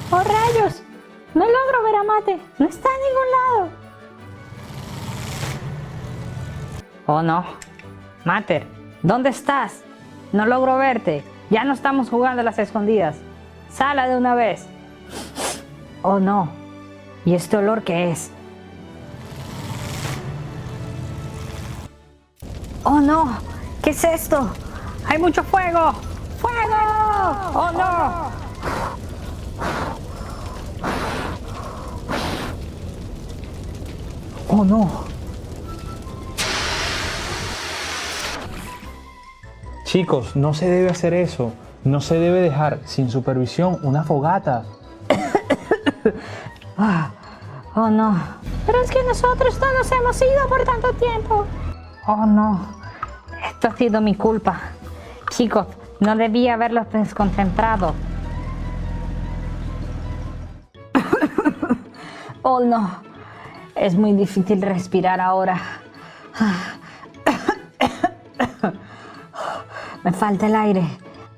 ¡Oh, rayos! No logro ver a Mate. No está en ningún lado. Oh, no. Mater, ¿dónde estás? No logro verte. Ya no estamos jugando a las escondidas. Sala de una vez. Oh, no. ¿Y este olor qué es? Oh, no. ¿Qué es esto? ¡Hay mucho fuego! ¡Fuego! ¡Oh, no! ¡Oh, no! Chicos, no se debe hacer eso. No se debe dejar sin supervisión una fogata. Oh, no. Pero es que nosotros no nos hemos ido por tanto tiempo. Oh, no. Esto ha sido mi culpa. Chicos, no debía haberlos desconcentrado. Oh, no. Es muy difícil respirar ahora. Me falta el aire.